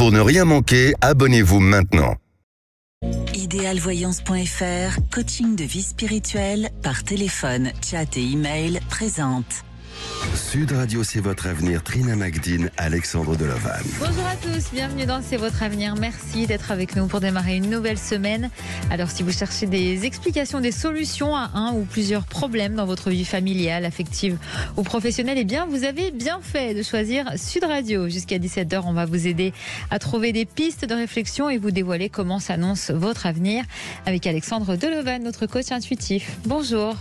Pour ne rien manquer, abonnez-vous maintenant. Idéalvoyance.fr, coaching de vie spirituelle par téléphone, chat et email présente. Sud Radio, c'est votre avenir. Trina Magdine, Alexandre Delevanne. Bonjour à tous, bienvenue dans C'est votre avenir. Merci d'être avec nous pour démarrer une nouvelle semaine. Alors si vous cherchez des explications, des solutions à un ou plusieurs problèmes dans votre vie familiale, affective ou professionnelle, eh bien vous avez bien fait de choisir Sud Radio. Jusqu'à 17h, on va vous aider à trouver des pistes de réflexion et vous dévoiler comment s'annonce votre avenir avec Alexandre Delevanne, notre coach intuitif. Bonjour.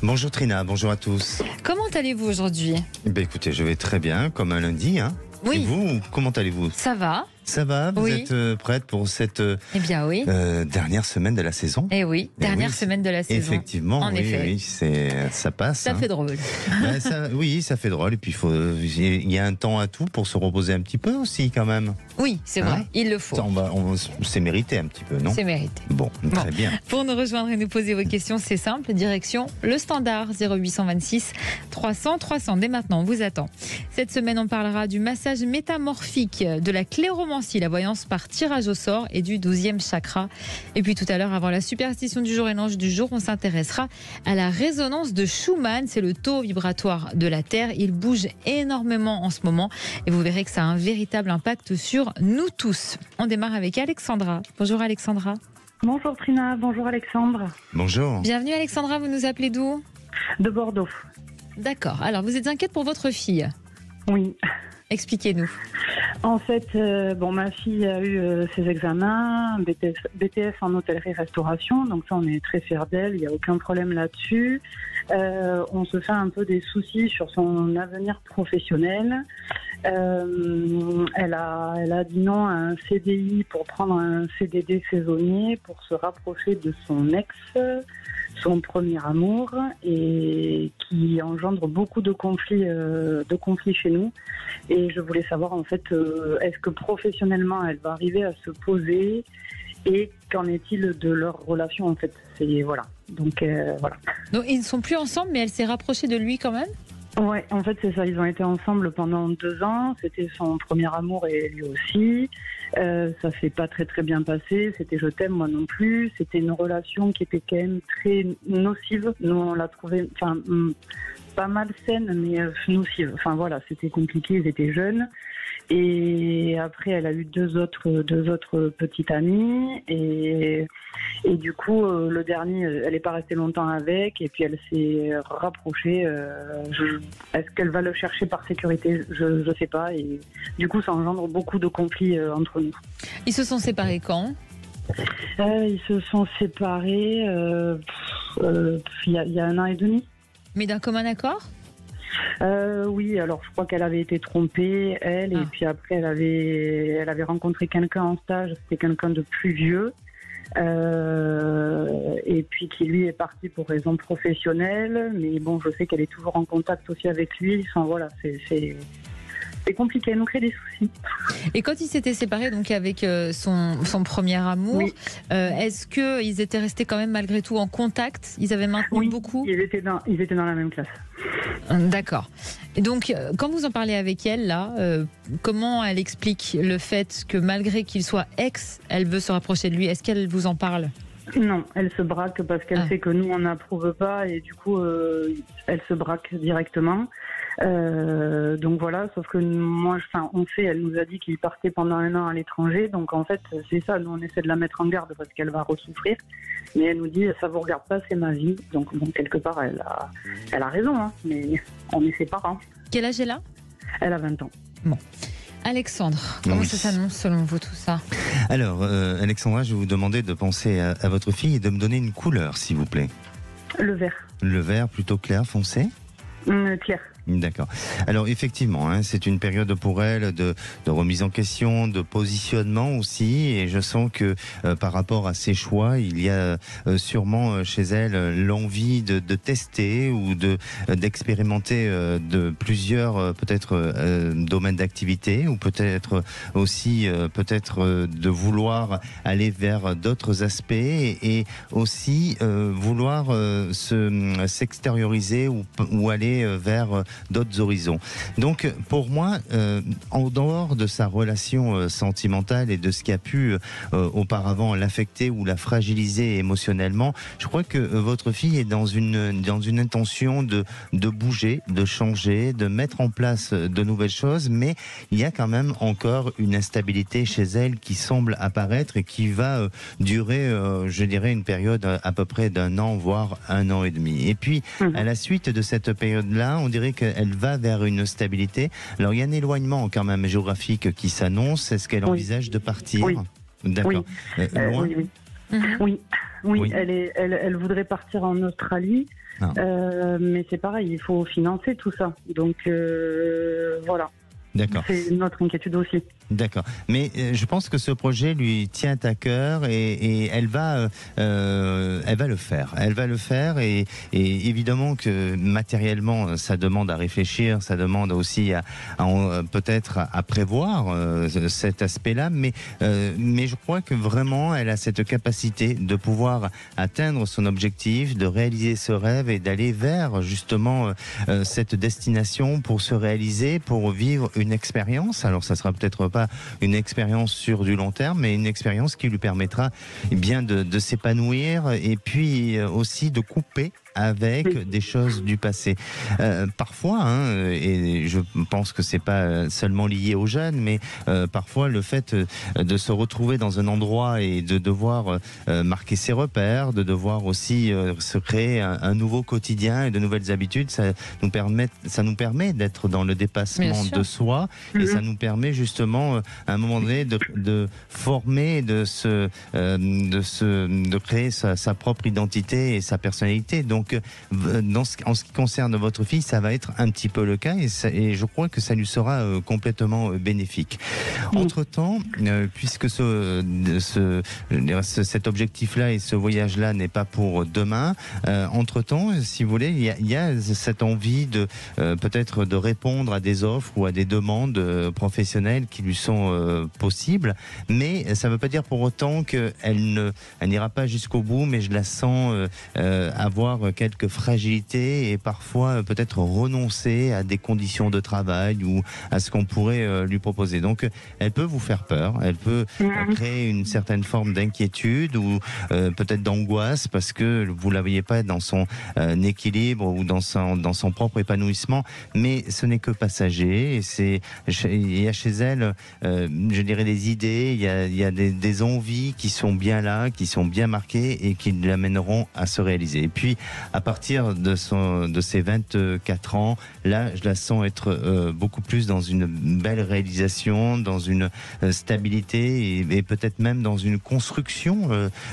Bonjour Trina, bonjour à tous. Comment allez-vous aujourd'hui ? Écoutez, je vais très bien, comme un lundi. Oui. Et vous, comment allez-vous ? Ça va ? Ça va ? Vous Oui. êtes prête pour cette Eh bien oui. dernière semaine de la saison ? Eh oui, dernière semaine de la saison. Effectivement, En effet. oui, ça passe. Ça fait drôle. Oui, ça fait drôle. Et puis, il y a un temps à tout pour se reposer un petit peu aussi, quand même. Oui, c'est vrai, il le faut. Ça, c'est mérité un petit peu, non ? C'est mérité. Bon, très bien. Pour nous rejoindre et nous poser vos questions, c'est simple. Direction le standard 0826 300 300. Dès maintenant, on vous attend. Cette semaine, on parlera du massage métamorphique, de la cléromancie, la voyance par tirage au sort et du 12e chakra. Et puis tout à l'heure, avant la superstition du jour et l'ange du jour, on s'intéressera à la résonance de Schumann. C'est le taux vibratoire de la Terre. Il bouge énormément en ce moment et vous verrez que ça a un véritable impact sur nous tous. On démarre avec Alexandra. Bonjour Alexandra. Bonjour Trina, bonjour Alexandre. Bonjour. Bienvenue Alexandra, vous nous appelez d'où ? De Bordeaux. D'accord. Alors, vous êtes inquiète pour votre fille ? Oui. Expliquez-nous. En fait, ma fille a eu ses examens, BTS en hôtellerie-restauration, donc ça on est très fiers d'elle, il n'y a aucun problème là-dessus. On se fait un peu des soucis sur son avenir professionnel. Elle a dit non à un CDI pour prendre un CDD saisonnier pour se rapprocher de son ex, son premier amour, et qui engendre beaucoup de conflits chez nous. Et je voulais savoir en fait, est-ce que professionnellement elle va arriver à se poser et qu'en est-il de leur relation en fait. Voilà. Donc voilà. Donc ils ne sont plus ensemble, mais elle s'est rapprochée de lui quand même ? Ouais, en fait c'est ça. Ils ont été ensemble pendant 2 ans. C'était son premier amour et lui aussi. Ça s'est pas très très bien passé. C'était je t'aime moi non plus. C'était une relation qui était quand même très nocive. Nous on l'a trouvée, pas malsaine mais nocive. Enfin voilà, c'était compliqué. Ils étaient jeunes. Et après, elle a eu deux autres petites amies et du coup, le dernier, elle n'est pas restée longtemps avec et puis elle s'est rapprochée. Est-ce qu'elle va le chercher par sécurité ? Je ne sais pas. Et du coup, ça engendre beaucoup de conflits entre nous. Ils se sont séparés quand ? Ils se sont séparés il y a 1 an et demi. Mais d'un commun accord ? Oui, alors je crois qu'elle avait été trompée, elle, et puis après elle avait rencontré quelqu'un en stage, c'était quelqu'un de plus vieux, et puis qui lui est parti pour raisons professionnelles, mais bon, je sais qu'elle est toujours en contact aussi avec lui, enfin voilà, c'est compliqué, elle nous crée des soucis. Et quand ils s'étaient séparés donc avec son premier amour, oui. Est-ce qu'ils étaient restés quand même malgré tout en contact ? Ils avaient maintenu beaucoup ? Ils étaient dans la même classe. D'accord. Et donc, quand vous en parlez avec elle, là, comment elle explique le fait que malgré qu'il soit ex, elle veut se rapprocher de lui ? Est-ce qu'elle vous en parle ? Non, elle se braque parce qu'elle sait que nous, on n'approuve pas et du coup, elle se braque directement. Donc voilà, sauf que moi, elle nous a dit qu'il partait pendant 1 an à l'étranger, donc en fait, c'est ça, nous on essaie de la mettre en garde parce qu'elle va ressouffrir, mais elle nous dit, ça vous regarde pas, c'est ma vie, donc bon, quelque part, elle a raison, mais on est ses parents. Quel âge elle a ? Elle a 20 ans. Bon. Alexandre, comment ça s'annonce selon vous tout ça ? Alors, Alexandra, je vais vous demander de penser à votre fille et de me donner une couleur, s'il vous plaît. Le vert. Le vert plutôt clair, foncé ? Clair. D'accord. Alors effectivement, c'est une période pour elle de remise en question, de positionnement aussi, et je sens que par rapport à ses choix, il y a sûrement chez elle l'envie de tester ou d'expérimenter de plusieurs peut-être domaines d'activité, ou peut-être aussi de vouloir aller vers d'autres aspects et aussi vouloir s'extérioriser ou aller vers d'autres horizons. Donc pour moi, en dehors de sa relation sentimentale et de ce qui a pu auparavant l'affecter ou la fragiliser émotionnellement, je crois que votre fille est dans une intention de bouger, de changer, de mettre en place de nouvelles choses, mais il y a quand même encore une instabilité chez elle qui semble apparaître et qui va durer, je dirais, une période à peu près d'1 an, voire 1 an et demi. Et puis, à la suite de cette période-là, on dirait qu'elle va vers une stabilité. Alors, il y a un éloignement quand même géographique qui s'annonce. Est-ce qu'elle envisage de partir? Oui. D'accord. Loin? Oui. Elle voudrait partir en Australie, mais c'est pareil, il faut financer tout ça. Donc voilà. D'accord. C'est notre inquiétude aussi. D'accord. Mais je pense que ce projet lui tient à cœur et elle va le faire. Elle va le faire et évidemment que matériellement, ça demande à réfléchir, ça demande aussi peut-être à prévoir cet aspect-là. Mais je crois que vraiment, elle a cette capacité de pouvoir atteindre son objectif, de réaliser ce rêve et d'aller vers justement cette destination pour se réaliser, pour vivre une expérience. Alors, ça sera peut-être pas une expérience sur du long terme, mais une expérience qui lui permettra bien de s'épanouir et puis aussi de couper avec des choses du passé. Parfois, et je pense que c'est pas seulement lié aux jeunes, mais parfois le fait de se retrouver dans un endroit et de devoir marquer ses repères, de devoir aussi se créer un nouveau quotidien et de nouvelles habitudes, ça nous permet d'être dans le dépassement de soi et ça nous permet justement à un moment donné de former, de créer sa propre identité et sa personnalité. Donc en ce qui concerne votre fille, ça va être un petit peu le cas et je crois que ça lui sera complètement bénéfique. Entre-temps, puisque cet objectif-là et ce voyage-là n'est pas pour demain, entre-temps, si vous voulez, il y a cette envie de peut-être de répondre à des offres ou à des demandes professionnelles qui lui sont possibles, mais ça ne veut pas dire pour autant qu'elle n'ira pas jusqu'au bout, mais je la sens avoir quelques fragilités et parfois peut-être renoncer à des conditions de travail ou à ce qu'on pourrait lui proposer. Donc elle peut vous faire peur, elle peut créer une certaine forme d'inquiétude ou peut-être d'angoisse parce que vous ne la voyez pas dans son équilibre ou dans son propre épanouissement, mais ce n'est que passager et il y a chez elle, je dirais, des idées, il y a des envies qui sont bien là, qui sont bien marquées et qui l'amèneront à se réaliser. Et puis à partir de ses 24 ans, là, je la sens être beaucoup plus dans une belle réalisation, dans une stabilité et peut-être même dans une construction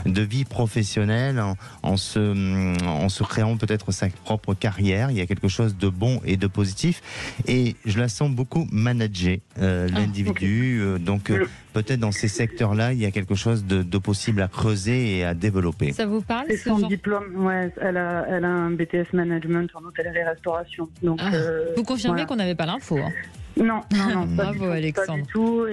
de vie professionnelle en se créant peut-être sa propre carrière. Il y a quelque chose de bon et de positif et je la sens beaucoup manager l'individu. Donc peut-être dans ces secteurs-là, il y a quelque chose de possible à creuser et à développer. Ça vous parle? C'est son diplôme, ouais, elle a un BTS Management en hôtellerie-restauration. Donc, vous confirmez qu'on n'avait pas l'info, hein? Non, Bravo Alexandre. Pas du tout.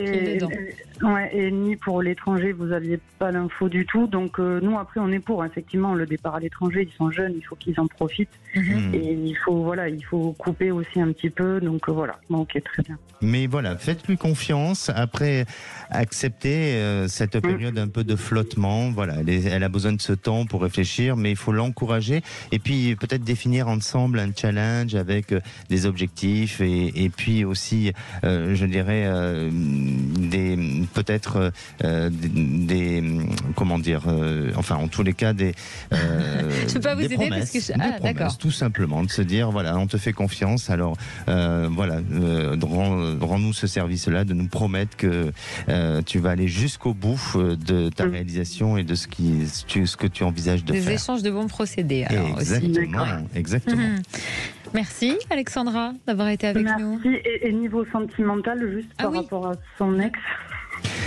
Et ni pour l'étranger, vous n'aviez pas l'info du tout. Donc nous, après, on est pour, effectivement, le départ à l'étranger. Ils sont jeunes, il faut qu'ils en profitent. Et il faut couper aussi un petit peu. Donc voilà, ok, très bien. Mais voilà, faites-lui confiance. Après, accepter cette période un peu de flottement. Voilà, elle a besoin de ce temps pour réfléchir, mais il faut l'encourager. Et puis peut-être définir ensemble un challenge avec des objectifs et puis aussi, je dirais, comment dire, enfin en tous les cas des je peux pas vous aider promesses, parce que d'accord, tout simplement de se dire voilà, on te fait confiance, alors voilà, rends-nous ce service-là, de nous promettre que tu vas aller jusqu'au bout de ta réalisation et de ce que tu envisages de faire. Des échanges de bons procédés. Alors, exactement. Merci Alexandra d'avoir été avec nous. Merci. Et niveau sentimental, juste par rapport à son ex.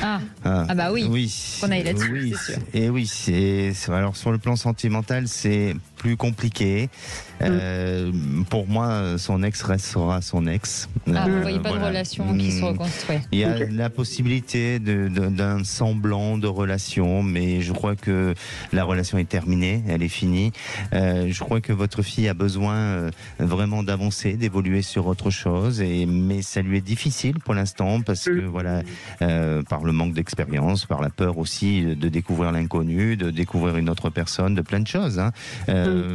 Bah oui. On aille là-dessus, oui, c'est sûr. Et oui, alors sur le plan sentimental, c'est plus compliqué. Pour moi, son ex restera son ex. Vous ne voyez pas de relation qui se reconstruit. Il y a la possibilité d'un semblant de relation, mais je crois que la relation est terminée, elle est finie. Je crois que votre fille a besoin vraiment d'avancer, d'évoluer sur autre chose, mais ça lui est difficile pour l'instant parce que voilà, par le manque d'expérience, par la peur aussi de découvrir l'inconnu, de découvrir une autre personne, de plein de choses. Hein.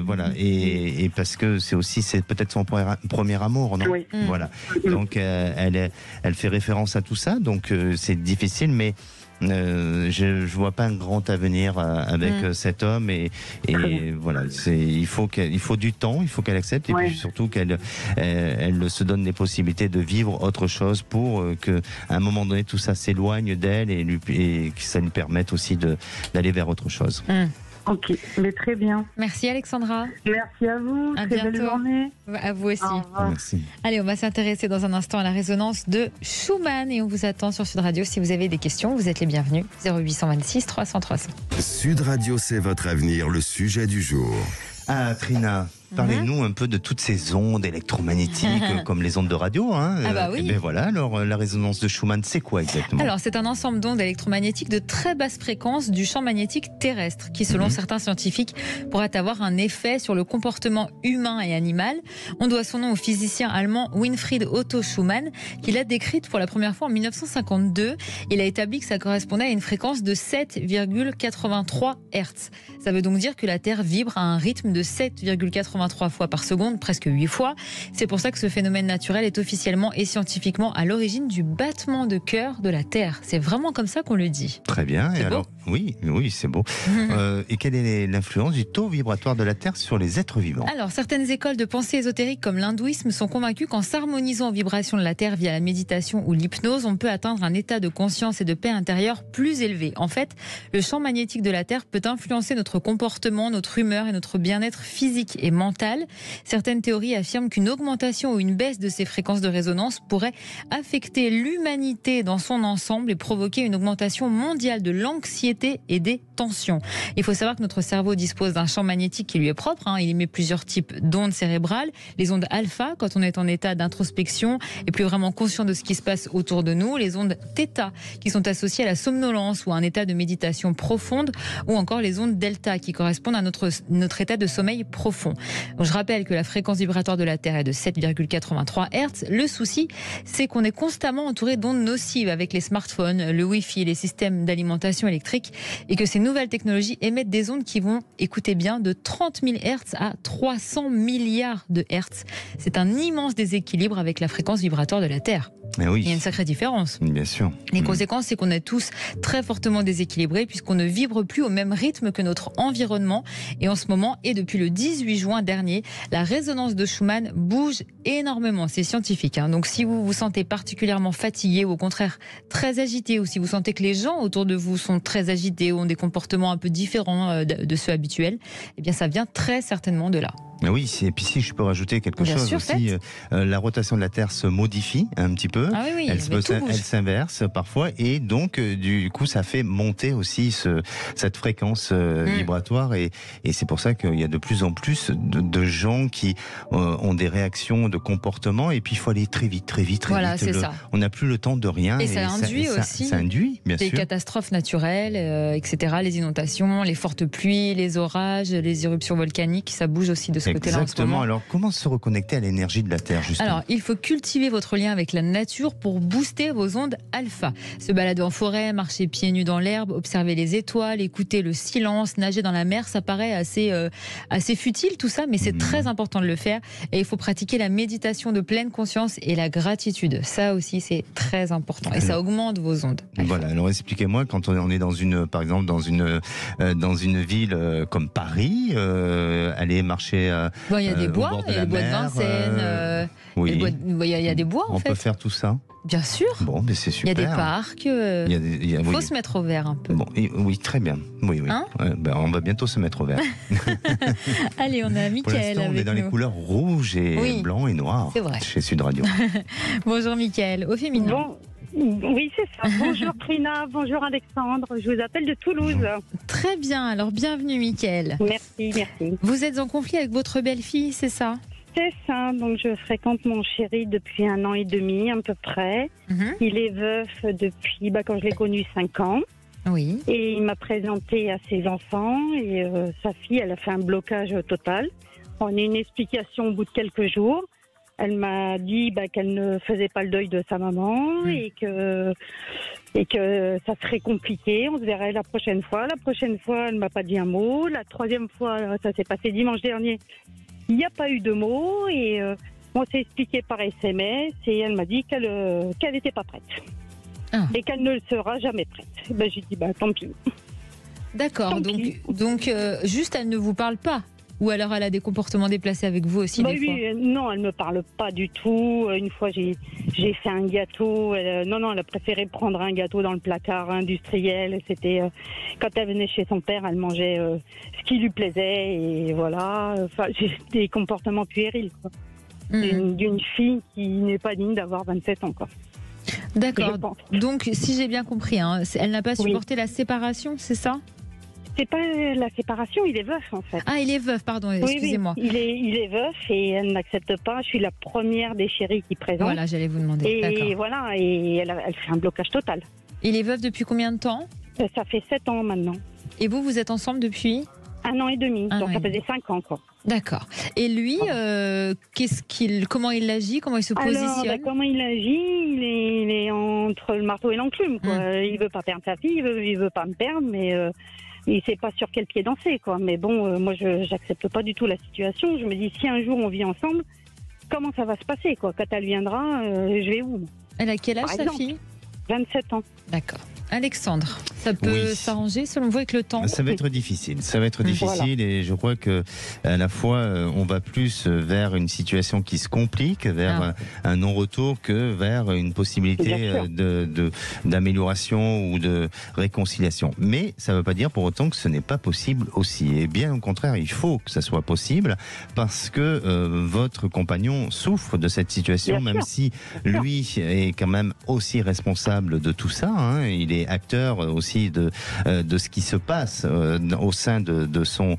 Voilà, et parce que c'est peut-être son premier amour, non? Oui. Voilà. Donc elle fait référence à tout ça, donc c'est difficile, mais je vois pas un grand avenir avec cet homme et voilà, il faut du temps, il faut qu'elle accepte et puis surtout qu'elle se donne les possibilités de vivre autre chose pour que à un moment donné tout ça s'éloigne d'elle et que ça lui permette aussi d'aller vers autre chose. Ok, mais très bien. Merci Alexandra. Merci à vous. À très belle bientôt. journée. À vous aussi. Au revoir. Merci. Allez, on va s'intéresser dans un instant à la résonance de Schumann et on vous attend sur Sud Radio. Si vous avez des questions, vous êtes les bienvenus. 0826 300 300. Sud Radio, c'est votre avenir, le sujet du jour. Ah, Trina, parlez-nous un peu de toutes ces ondes électromagnétiques comme les ondes de radio. Hein. Ah bah oui. Et bien voilà, alors la résonance de Schumann, c'est quoi exactement? Alors, c'est un ensemble d'ondes électromagnétiques de très basse fréquence du champ magnétique terrestre qui, selon certains scientifiques, pourrait avoir un effet sur le comportement humain et animal. On doit son nom au physicien allemand Winfried Otto Schumann, qui l'a décrite pour la première fois en 1952. Il a établi que ça correspondait à une fréquence de 7,83 Hz. Ça veut donc dire que la Terre vibre à un rythme de 7,83 fois par seconde, presque 8 fois. C'est pour ça que ce phénomène naturel est officiellement et scientifiquement à l'origine du battement de cœur de la Terre. C'est vraiment comme ça qu'on le dit. Très bien. C'est et beau. alors, oui, c'est beau. Et quelle est l'influence du taux vibratoire de la Terre sur les êtres vivants? Alors, certaines écoles de pensée ésotérique comme l'hindouisme sont convaincues qu'en s'harmonisant aux vibrations de la Terre via la méditation ou l'hypnose, on peut atteindre un état de conscience et de paix intérieure plus élevé. En fait, le champ magnétique de la Terre peut influencer notre comportement, notre humeur et notre bien-être physique et mental. Certaines théories affirment qu'une augmentation ou une baisse de ces fréquences de résonance pourrait affecter l'humanité dans son ensemble et provoquer une augmentation mondiale de l'anxiété et des tensions. Il faut savoir que notre cerveau dispose d'un champ magnétique qui lui est propre. Il émet plusieurs types d'ondes cérébrales. Les ondes alpha, quand on est en état d'introspection et plus vraiment conscient de ce qui se passe autour de nous. Les ondes θ, qui sont associées à la somnolence ou à un état de méditation profonde. Ou encore les ondes delta, qui correspondent à notre état de sommeil profond. Donc, je rappelle que la fréquence vibratoire de la Terre est de 7,83 Hz. Le souci, c'est qu'on est constamment entouré d'ondes nocives avec les smartphones, le Wi-Fi, les systèmes d'alimentation électrique et que ces nouvelles technologies émettent des ondes qui vont, écoutez bien, de 30 000 Hz à 300 milliards de Hz. C'est un immense déséquilibre avec la fréquence vibratoire de la Terre. Mais oui. Il y a une sacrée différence. Bien sûr. Les conséquences, c'est qu'on est tous très fortement déséquilibrés puisqu'on ne vibre plus au même rythme que notre environnement. Et en ce moment, et depuis le 18 juin dernier, la résonance de Schumann bouge énormément. C'est scientifique. Donc si vous vous sentez particulièrement fatigué ou au contraire très agité, ou si vous sentez que les gens autour de vous sont très agités ou ont des comportements un peu différents de ceux habituels, eh bien ça vient très certainement de là. Oui, et puis si je peux rajouter quelque chose aussi, la rotation de la Terre se modifie un petit peu, elle s'inverse parfois et donc du coup ça fait monter aussi cette fréquence vibratoire et c'est pour ça qu'il y a de plus en plus de gens qui ont des réactions de comportement et puis il faut aller très vite. Voilà, c'est ça. On n'a plus le temps de rien. Et ça induit aussi bien des sûr. catastrophes naturelles, etc. Les inondations, les fortes pluies, les orages, les éruptions volcaniques, ça bouge aussi de ce côté-là. Exactement. Alors, comment se reconnecter à l'énergie de la Terre, justement? Alors, il faut cultiver votre lien avec la nature pour booster vos ondes alpha. Se balader en forêt, marcher pieds nus dans l'herbe, observer les étoiles, écouter le silence, nager dans la mer, ça paraît assez futile tout ça, mais c'est très important de le faire. Et il faut pratiquer la méditation de pleine conscience et la gratitude. Ça aussi, c'est très important. Et ça augmente vos ondes alpha. Voilà, alors expliquez-moi, quand on est par exemple dans une ville comme Paris, aller marcher il y a des bois, il y a le bois de Vincennes, il y a des bois en fait. On peut faire tout ça? Bien sûr. Bon, mais c'est super. Il y a des parcs. Il faut se mettre au vert un peu. Bon, oui, très bien. Oui. Hein on va bientôt se mettre au vert. Allez, on a Mickaël Pour l'instant, on est dans les couleurs rouge et blanc et noir. C'est vrai. Chez Sud Radio. Bonjour Mickaël, au féminin. Oui, c'est ça. Bonjour Trina, bonjour Alexandre. Je vous appelle de Toulouse. Très bien, alors bienvenue Mickaël. Merci. Vous êtes en conflit avec votre belle-fille, c'est ça? C'est ça, donc je fréquente mon chéri depuis 1 an et demi à peu près. Il est veuf depuis, quand je l'ai connu, 5 ans. Oui. Et il m'a présenté à ses enfants et sa fille, elle a fait un blocage total. On a eu une explication au bout de quelques jours. Elle m'a dit qu'elle ne faisait pas le deuil de sa maman et que ça serait compliqué. On se verrait la prochaine fois. La prochaine fois, elle m'a pas dit un mot. La troisième fois, ça s'est passé dimanche dernier. Il n'y a pas eu de mots et on s'est expliqué par SMS et elle m'a dit qu'elle n'était pas prête et qu'elle ne le sera jamais prête. J'ai dit tant pis. D'accord, donc juste elle ne vous parle pas? Ou alors elle a des comportements déplacés avec vous aussi des fois? Non, elle me parle pas du tout. Une fois, j'ai fait un gâteau. Elle a préféré prendre un gâteau dans le placard industriel. C'était quand elle venait chez son père, elle mangeait ce qui lui plaisait et voilà. Enfin, j'ai des comportements puérils, quoi. D'une fille qui n'est pas digne d'avoir 27 ans, quoi. D'accord. Donc, si j'ai bien compris, elle n'a pas supporté la séparation, c'est ça? C'est pas la séparation, il est veuf en fait. Ah, il est veuf, pardon, excusez-moi. Oui, il est veuf et elle n'accepte pas. Je suis la première des chéris qui présente. Voilà, j'allais vous demander. Et voilà, et elle fait un blocage total. Il est veuf depuis combien de temps? Ça fait 7 ans maintenant. Et vous êtes ensemble depuis? 1 an et demi, donc ça faisait 5 ans quoi. D'accord. Et lui, comment il agit, comment il se positionne? Alors, comment il agit, il est entre le marteau et l'enclume, quoi. Il veut pas perdre sa fille, il veut pas me perdre, mais il sait pas sur quel pied danser, quoi. Mais bon, moi, j'accepte pas du tout la situation. Je me dis, si un jour on vit ensemble, comment ça va se passer, quoi? Quand elle viendra, je vais où? Elle a quel âge, sa fille? 27 ans. D'accord. Alexandre, ça peut s'arranger selon vous avec le temps? Ça va être difficile. Ça va être difficile et je crois que à la fois on va plus vers une situation qui se complique, vers un non-retour que vers une possibilité d'amélioration ou de réconciliation. Mais ça ne veut pas dire pour autant que ce n'est pas possible aussi. Et bien au contraire, il faut que ça soit possible parce que votre compagnon souffre de cette situation, même si lui est quand même aussi responsable de tout ça. Il est acteur aussi de ce qui se passe au sein de son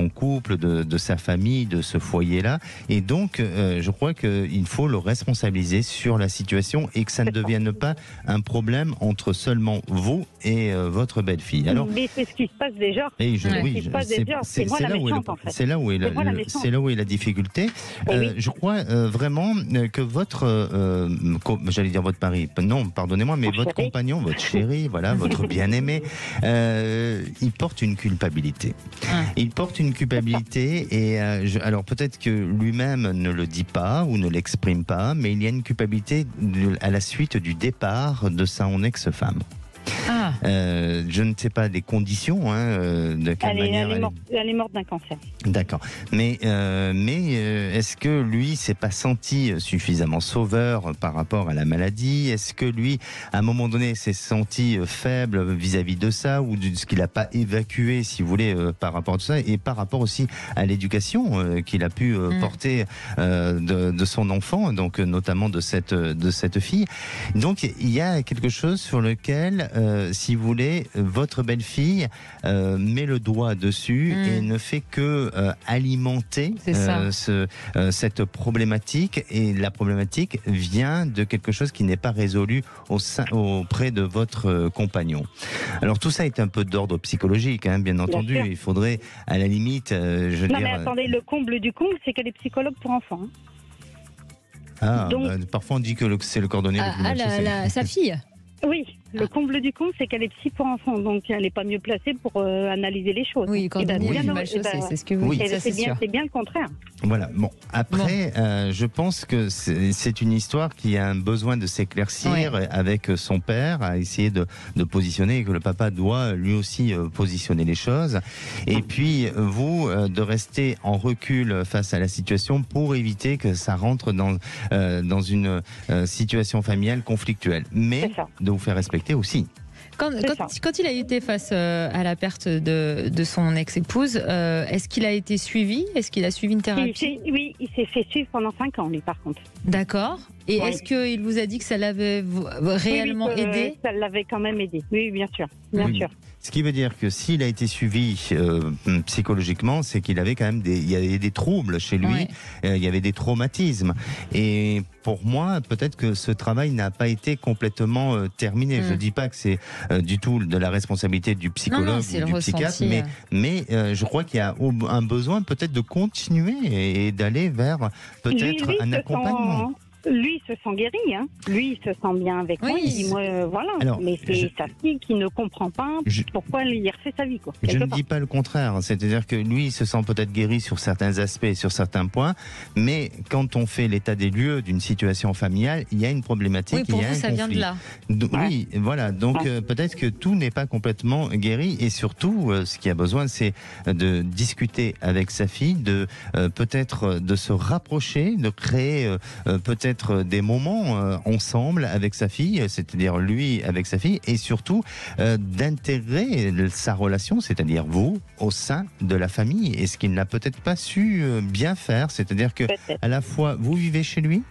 couple, de sa famille, de ce foyer-là. Et donc, je crois qu'il faut le responsabiliser sur la situation et que ça ne devienne pas un problème entre seulement vous et votre belle-fille. Alors, mais c'est ce qui se passe déjà. C'est là où est la difficulté. Je crois vraiment que j'allais dire votre mari, non, pardonnez-moi, mais votre compagnon, votre chéri, voilà, votre bien-aimé, il porte une culpabilité. Il porte une culpabilité et alors peut-être que lui-même ne le dit pas ou ne l'exprime pas, mais il y a une culpabilité à la suite du départ de son ex-femme. Je ne sais pas les conditions, de quelle manière. Elle est morte d'un cancer. D'accord. Mais est-ce que lui s'est pas senti suffisamment sauveur par rapport à la maladie? Est-ce que lui, à un moment donné, s'est senti faible vis-à-vis de ça ou de ce qu'il n'a pas évacué, si vous voulez, par rapport à tout ça et par rapport aussi à l'éducation qu'il a pu porter de son enfant, donc notamment de cette fille. Donc il y a quelque chose sur lequel si vous voulez, votre belle-fille met le doigt dessus et ne fait que alimenter cette problématique. Et la problématique vient de quelque chose qui n'est pas résolu auprès de votre compagnon. Alors tout ça est un peu d'ordre psychologique, bien entendu. Il faudrait, à la limite, mais attendez, le comble du comble, c'est qu'elle est psychologue pour enfants. Parfois on dit que c'est le cordonnier le plus mal chaussé. Sa fille? Oui, le comble du comble, c'est qu'elle est psy pour enfants, donc elle n'est pas mieux placée pour analyser les choses. Oui, quand on est mal chaussé, c'est ce que vous dites. C'est bien le contraire. Voilà, bon, après, je pense que c'est une histoire qui a un besoin de s'éclaircir avec son père, à essayer de positionner, et que le papa doit lui aussi positionner les choses. Et puis, vous, de rester en recul face à la situation pour éviter que ça rentre dans une situation familiale conflictuelle. Mais de vous faire respecter aussi. Quand il a été face à la perte de son ex-épouse, est-ce qu'il a été suivi? Est-ce qu'il a suivi une thérapie? Oui, il s'est fait suivre pendant 5 ans, lui, par contre. D'accord. Et Oui. est-ce qu'il vous a dit que ça l'avait réellement Oui, aidé? Ça l'avait quand même aidé. Oui, bien sûr. Bien Oui. sûr. Ce qui veut dire que s'il a été suivi psychologiquement, c'est qu'il avait quand même il y avait des troubles chez lui, Ouais. il y avait des traumatismes. Et pour moi, peut-être que ce travail n'a pas été complètement terminé. Je ne dis pas que c'est du tout de la responsabilité du psychologue Non, c'est ou le du psychiatre, ressenti, mais je crois qu'il y a un besoin peut-être de continuer et d'aller vers peut-être Lui, un se accompagnement. Lui se sent guéri, hein. Lui il se sent bien avec Oui. moi. Il dit moi, voilà. Alors, mais c'est sa fille qui ne comprend pas pourquoi il refait sa vie, quoi. Je quelque ne part. dis pas le contraire, c'est-à-dire que lui il se sent peut-être guéri sur certains aspects, sur certains points, mais quand on fait l'état des lieux d'une situation familiale, il y a une problématique, Oui, pour il y a vous, un ça vient de conflit. là. Oui, voilà, donc peut-être que tout n'est pas complètement guéri, et surtout ce qu'il y a besoin, c'est de discuter avec sa fille, de peut-être de se rapprocher, de créer peut-être des moments ensemble avec sa fille, c'est-à-dire lui avec sa fille, et surtout d'intégrer sa relation, c'est-à-dire vous, au sein de la famille, et ce qu'il n'a peut-être pas su bien faire, c'est-à-dire que Peut-être. à la fois vous vivez chez lui.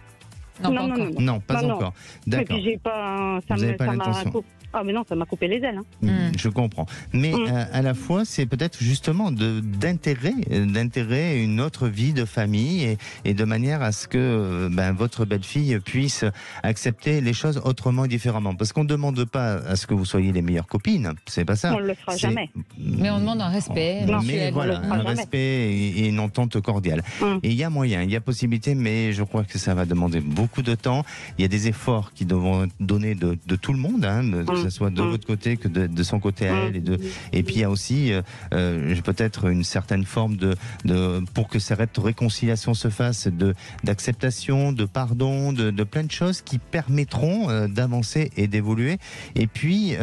Non, pas encore. Non, pas Non, encore. Et D'accord. puis j'ai pas. Vous n'avez pas l'intention. Ah mais non, ça m'a coupé les ailes. Hein. Je comprends. Mais à la fois, c'est peut-être justement d'intégrer une autre vie de famille et de manière à ce que votre belle-fille puisse accepter les choses autrement et différemment. Parce qu'on ne demande pas à ce que vous soyez les meilleures copines, c'est pas ça. On ne le fera jamais. Mais on demande un respect. Non, Mais mutuel. voilà, on le fera un jamais. respect et une entente cordiale. Et il y a moyen, il y a possibilité, mais je crois que ça va demander beaucoup de temps. Il y a des efforts qui devront être donnés de tout le monde, que ce soit de votre côté que de son côté à elle. Et puis il y a aussi peut-être une certaine forme pour que cette réconciliation se fasse, d'acceptation, de pardon, de plein de choses qui permettront d'avancer et d'évoluer. Et puis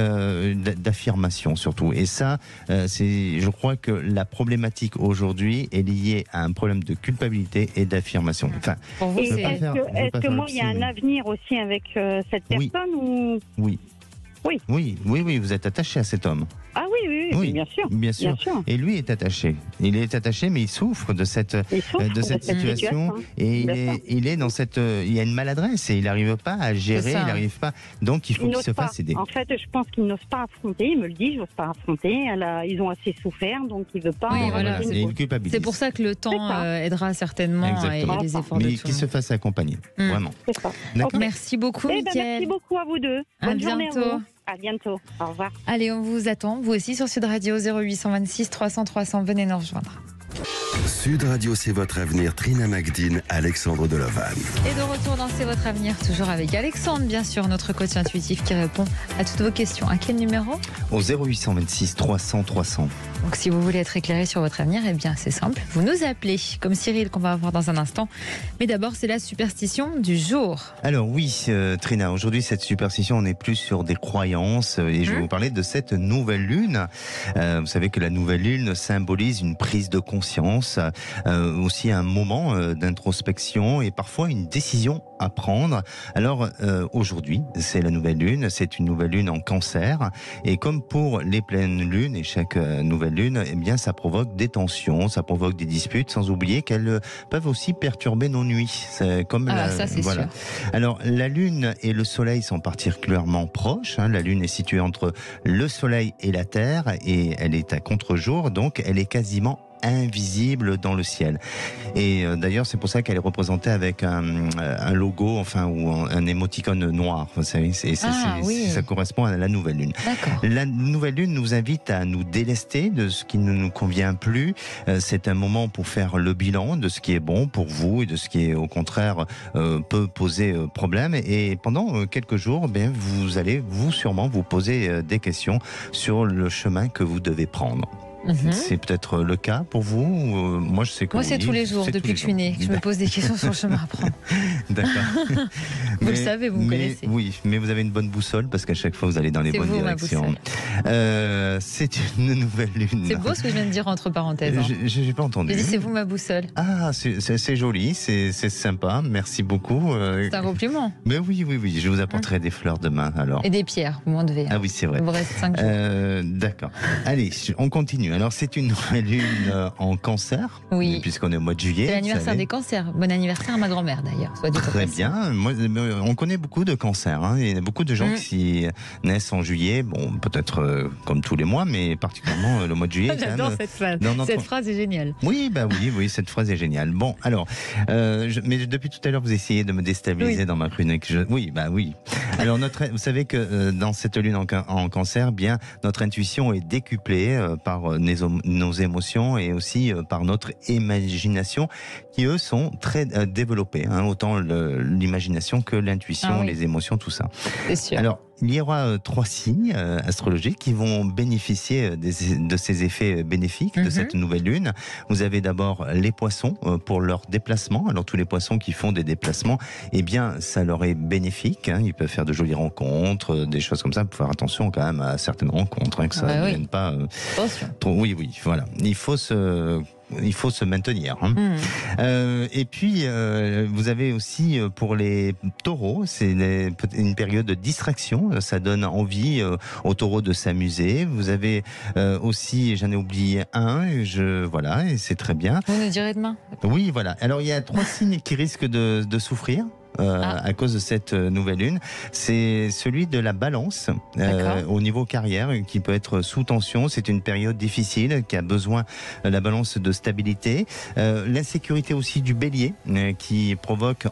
d'affirmation surtout. Et ça, je crois que la problématique aujourd'hui est liée à un problème de culpabilité et d'affirmation. Enfin, Pour vous, Et c'est... est-ce que moi, il y a un avenir aussi avec cette Oui. personne ou... oui. Oui. Oui, vous êtes attaché à cet homme. Ah oui, bien sûr. Bien sûr. Et lui est attaché. Il est attaché, mais il souffre de cette situation. Et il est dans cette. Il y a une maladresse et il n'arrive pas à gérer. Il n'arrive pas. Donc il faut qu'il se fasse aider. En fait, je pense qu'il n'ose pas affronter. Il me le dit, je n'ose pas affronter. Ils ont assez souffert, donc il ne veut pas. Oui, voilà, Et il culpabilise. C'est pour ça que le temps aidera certainement et Exactement. les efforts de Mais tout qu'il le se monde. fasse accompagner. Vraiment. C'est ça. D'accord. Ok. Merci beaucoup, Eh ben, Mickaël. merci beaucoup à vous deux. À Bonne journée bientôt. vous. À bientôt. Au revoir. Allez, on vous attend, vous aussi sur Sud Radio 0826 300 300. Venez nous rejoindre. Sud Radio, c'est votre avenir. Trina Magdine, Alexandre Delovan. Et de retour dans C'est votre avenir, toujours avec Alexandre, bien sûr, notre coach intuitif qui répond à toutes vos questions. À quel numéro? Au 0826 300 300. Donc si vous voulez être éclairé sur votre avenir, eh bien c'est simple, vous nous appelez, comme Cyril qu'on va avoir dans un instant. Mais d'abord, c'est la superstition du jour. Alors oui, Trina, aujourd'hui cette superstition, on est plus sur des croyances et je vais vous parler de cette nouvelle lune. Vous savez que la nouvelle lune symbolise une prise de conscience, aussi un moment d'introspection et parfois une décision à prendre. Alors aujourd'hui, c'est la nouvelle lune, c'est une nouvelle lune en Cancer et comme pour les pleines lunes et chaque nouvelle lune, eh bien ça provoque des tensions, ça provoque des disputes, sans oublier qu'elles peuvent aussi perturber nos nuits. C'est comme ça c'est sûr. Alors la lune et le soleil sont particulièrement proches. La lune est située entre le soleil et la terre et elle est à contre-jour, donc elle est quasiment invisible dans le ciel. Et d'ailleurs, c'est pour ça qu'elle est représentée avec un logo, ou un émoticône noir. Vous savez, ça correspond à la nouvelle lune. D'accord. La nouvelle lune nous invite à nous délester de ce qui ne nous convient plus. C'est un moment pour faire le bilan de ce qui est bon pour vous et de ce qui est au contraire peut poser problème. Et pendant quelques jours, vous allez sûrement vous poser des questions sur le chemin que vous devez prendre. C'est peut-être le cas pour vous. Moi, je sais que c'est tous les jours depuis que je suis née. Je me pose des questions sur le chemin à prendre. D'accord. Vous le savez, vous me connaissez. Oui, mais vous avez une bonne boussole parce qu'à chaque fois, vous allez dans les bonnes directions. C'est une nouvelle lune. C'est beau ce que je viens de dire entre parenthèses. Je n'ai pas entendu. J'ai dit, c'est vous ma boussole. Ah, c'est joli, c'est sympa. Merci beaucoup. C'est un compliment. Mais oui, je vous apporterai des fleurs demain alors. Et des pierres, vous m'en devez. Ah oui, c'est vrai. Il vous reste 5 jours. D'accord. Allez, on continue. Alors c'est une nouvelle lune en Cancer, Oui. puisqu'on est au mois de juillet. C'est vous l'anniversaire savez. des cancers. Bon anniversaire à ma grand-mère d'ailleurs. Soit dit en Très passant. bien. Moi, on connaît beaucoup de cancers. Hein. Il y a beaucoup de gens qui naissent en juillet. Bon, peut-être comme tous les mois, mais particulièrement le mois de juillet. J'adore cette phrase. dans notre- Cette phrase est géniale. Oui, oui, cette phrase est géniale. Bon, alors, mais depuis tout à l'heure, vous essayez de me déstabiliser dans ma chronique. Oui. Alors, vous savez que dans cette lune en Cancer, bien, notre intuition est décuplée par nos émotions et aussi par notre imagination, qui eux sont très développés, hein, autant l'imagination que l'intuition, les émotions, tout ça. C'est sûr. Alors, il y aura 3 signes astrologiques qui vont bénéficier de ces effets bénéfiques de cette nouvelle lune. Vous avez d'abord les poissons pour leur déplacement. Alors, tous les poissons qui font des déplacements, eh bien, ça leur est bénéfique. Hein. Ils peuvent faire de jolies rencontres, des choses comme ça. Il faut faire attention quand même à certaines rencontres, hein, que ça ne vienne pas trop. Oui, voilà. Il faut se maintenir. Hein. Et puis, vous avez aussi pour les taureaux, c'est une période de distraction. Ça donne envie aux taureaux de s'amuser. Vous avez aussi, j'en ai oublié un, voilà, et c'est très bien. Vous nous direz demain. Oui, voilà. Alors, il y a 3 signes qui risquent de souffrir. À cause de cette nouvelle lune, c'est celui de la balance au niveau carrière qui peut être sous tension. C'est une période difficile qui a besoin la balance de stabilité. L'insécurité aussi du bélier qui provoque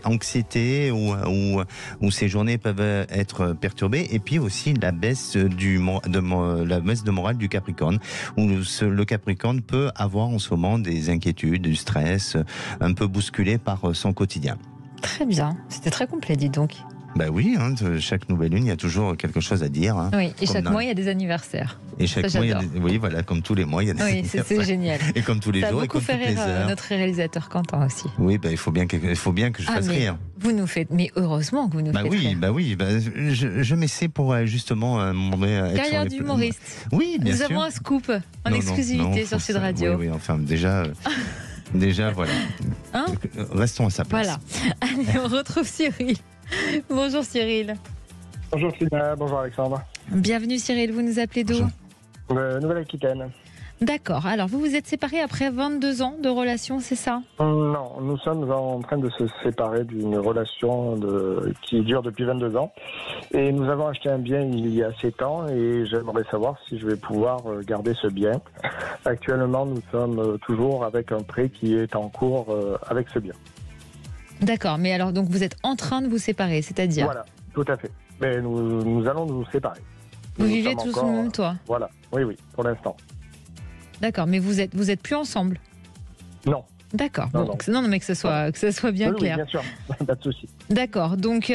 anxiété ou ces journées peuvent être perturbées. Et puis aussi la baisse de morale du Capricorne où le Capricorne peut avoir en ce moment des inquiétudes, du stress, un peu bousculé par son quotidien. Très bien. C'était très complet, dites donc. Ben oui, hein, chaque nouvelle lune, il y a toujours quelque chose à dire. Hein, oui, et chaque mois, il y a des anniversaires. Et chaque mois, oui, voilà, comme tous les mois, il y a des anniversaires. C'est génial. Et comme tous les jours, et comme toutes les heures. Ça a beaucoup fait rire notre réalisateur Quentin aussi. Oui, il faut bien que je fasse rire. Vous nous faites, mais heureusement que vous nous faites rire. Je m'essaie pour justement être carrière d'humoriste. Oui, bien sûr. Nous avons un scoop en exclusivité sur Sud Radio. Oui, enfin, déjà, voilà. Hein, restons à sa place. Voilà. Allez, on retrouve Cyril. Bonjour Cyril. Bonjour Sylvia, bonjour Alexandre. Bienvenue Cyril, vous nous appelez d'où? Nouvelle-Aquitaine. D'accord, alors vous vous êtes séparés après 22 ans de relation, c'est ça? Non, nous sommes en train de se séparer d'une relation qui dure depuis 22 ans. Et nous avons acheté un bien il y a 7 ans et j'aimerais savoir si je vais pouvoir garder ce bien. Actuellement, nous sommes toujours avec un prêt qui est en cours avec ce bien. D'accord, mais alors donc vous êtes en train de vous séparer, c'est-à-dire? Voilà, tout à fait. Mais nous allons nous séparer. Vous vivez tous sous le même toit? Voilà, oui, pour l'instant. D'accord, mais vous êtes plus ensemble? Non. D'accord. Non, mais que ce soit bien clair. Oui, bien sûr, pas de souci. D'accord. Donc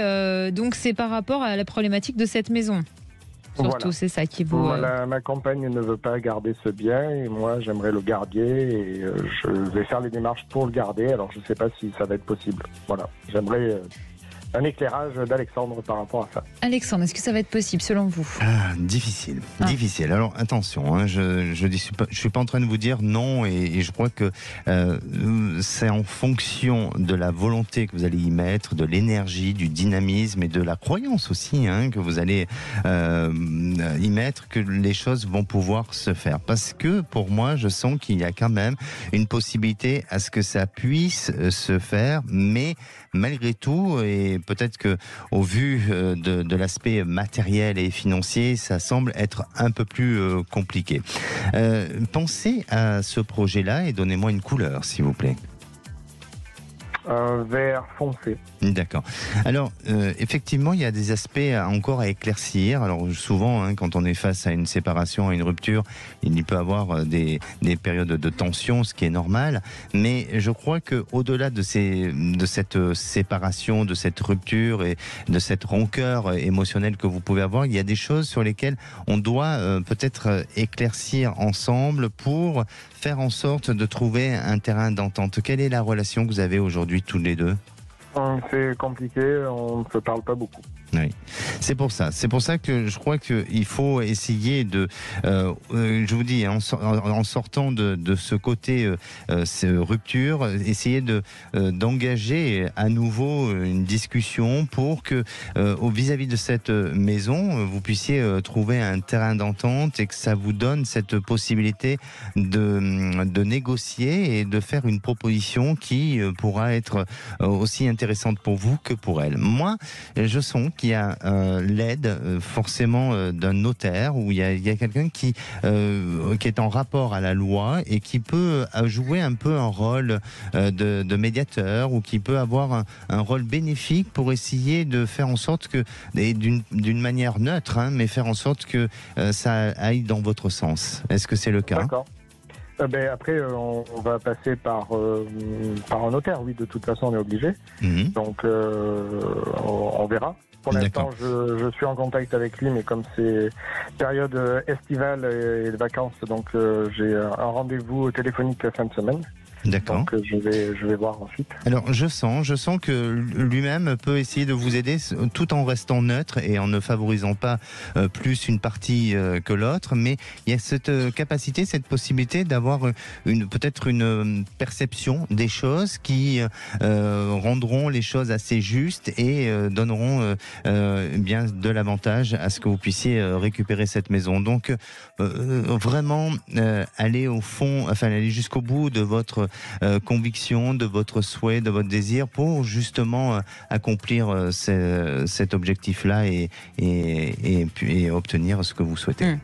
c'est par rapport à la problématique de cette maison. Surtout, c'est ça qui vous. Ma compagne ne veut pas garder ce bien et moi j'aimerais le garder et je vais faire les démarches pour le garder. Alors je ne sais pas si ça va être possible. Voilà, j'aimerais un éclairage d'Alexandre par rapport à ça. Alexandre, est-ce que ça va être possible selon vous? Difficile. Alors attention, hein, je suis pas en train de vous dire non et je crois que c'est en fonction de la volonté que vous allez y mettre, de l'énergie, du dynamisme et de la croyance aussi hein, que vous allez y mettre que les choses vont pouvoir se faire. Parce que pour moi, je sens qu'il y a quand même une possibilité à ce que ça puisse se faire, mais malgré tout, et peut-être que au vu de l'aspect matériel et financier, ça semble être un peu plus compliqué. Pensez à ce projet-là et donnez-moi une couleur, s'il vous plaît. Vert foncé. D'accord. Alors, effectivement, il y a des aspects encore à éclaircir. Alors, souvent, hein, quand on est face à une séparation, à une rupture, il peut y avoir des périodes de tension, ce qui est normal. Mais je crois qu'au-delà de cette séparation, de cette rupture et de cette rancœur émotionnelle que vous pouvez avoir, il y a des choses sur lesquelles on doit peut-être éclaircir ensemble pour faire en sorte de trouver un terrain d'entente. Quelle est la relation que vous avez aujourd'hui tous les deux? C'est compliqué, on ne se parle pas beaucoup. Oui, c'est pour ça. C'est pour ça que je crois qu'il faut essayer de, je vous dis, en sortant de ce côté rupture, essayer d'engager à nouveau une discussion pour que, vis-à-vis de cette maison, vous puissiez trouver un terrain d'entente et que ça vous donne cette possibilité de négocier et de faire une proposition qui pourra être aussi intéressante pour vous que pour elle. Moi, je sens qu'il y a l'aide forcément d'un notaire, où il y a quelqu'un qui est en rapport à la loi et qui peut jouer un peu un rôle de médiateur, ou qui peut avoir un rôle bénéfique pour essayer de faire en sorte que, d'une manière neutre, mais faire en sorte que ça aille dans votre sens. Est-ce que c'est le cas? D'accord. Après, on va passer par un notaire, oui, de toute façon, on est obligé. Donc, on verra. Pour l'instant, je suis en contact avec lui, mais comme c'est période estivale et de vacances, donc j'ai un rendez-vous téléphonique la fin de semaine. D'accord. Donc je vais voir ensuite. Alors je sens que lui-même peut essayer de vous aider tout en restant neutre et en ne favorisant pas plus une partie que l'autre, mais il y a cette capacité, cette possibilité d'avoir peut-être une perception des choses qui rendront les choses assez justes et donneront bien de l'avantage à ce que vous puissiez récupérer cette maison. Donc vraiment aller au fond, enfin aller jusqu'au bout de votre conviction, de votre souhait, de votre désir, pour justement accomplir cet objectif-là et obtenir ce que vous souhaitez.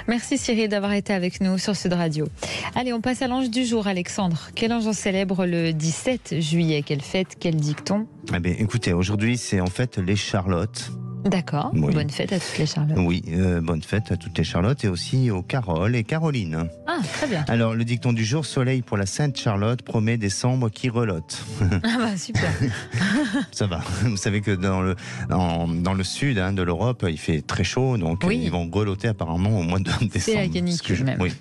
Merci Cyril d'avoir été avec nous sur Sud Radio. Allez, on passe à l'ange du jour, Alexandre. Quel ange on célèbre le 17 juillet? Quelle fête, quel dicton? Eh bien, écoutez, aujourd'hui c'est en fait les Charlottes. D'accord, oui. Bonne fête à toutes les Charlottes. Oui, bonne fête à toutes les Charlottes et aussi aux Carole et Caroline. Ah, très bien. Alors, le dicton du jour, soleil pour la Sainte Charlotte, promet décembre qui relote. Ah bah super. Ça va. Vous savez que dans le sud de l'Europe, il fait très chaud, donc ils vont reloter apparemment au mois de décembre. C'est la canicule même. Oui.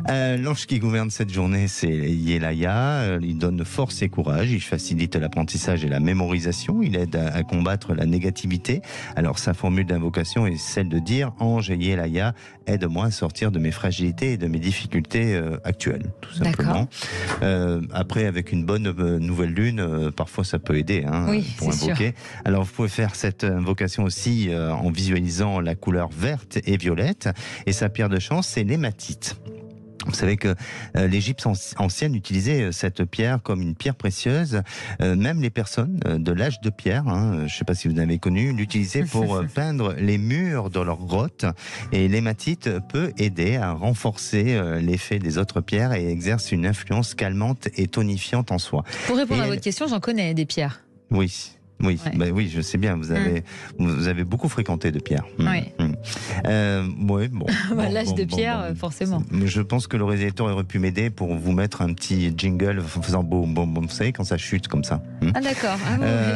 L'ange qui gouverne cette journée, c'est Yelaya. Il donne force et courage, il facilite l'apprentissage et la mémorisation, il aide à combattre la négativité. Alors sa formule d'invocation est celle de dire: Ange Yelaya, aide-moi à sortir de mes fragilités et de mes difficultés actuelles, tout simplement. Après, avec une bonne nouvelle lune, parfois ça peut aider pour invoquer. Sûr. Alors vous pouvez faire cette invocation aussi en visualisant la couleur verte et violette, et sa pierre de chance, c'est l'hématite. Vous savez que l'Égypte ancienne utilisait cette pierre comme une pierre précieuse. Même les personnes de l'âge de pierre, je ne sais pas si vous avez connu, l'utilisaient pour peindre les murs de leurs grottes. Et l'hématite peut aider à renforcer l'effet des autres pierres et exerce une influence calmante et tonifiante en soi. Pour répondre à votre question, j'en connais des pierres. Oui. Oui, ouais. Oui, je sais bien. Vous avez beaucoup fréquenté de Pierre. Oui. Bon. L'âge de Pierre, forcément. Je pense que le réalisateur aurait pu m'aider pour vous mettre un petit jingle faisant boum, boum, boum. Vous savez, quand ça chute comme ça. Ah d'accord.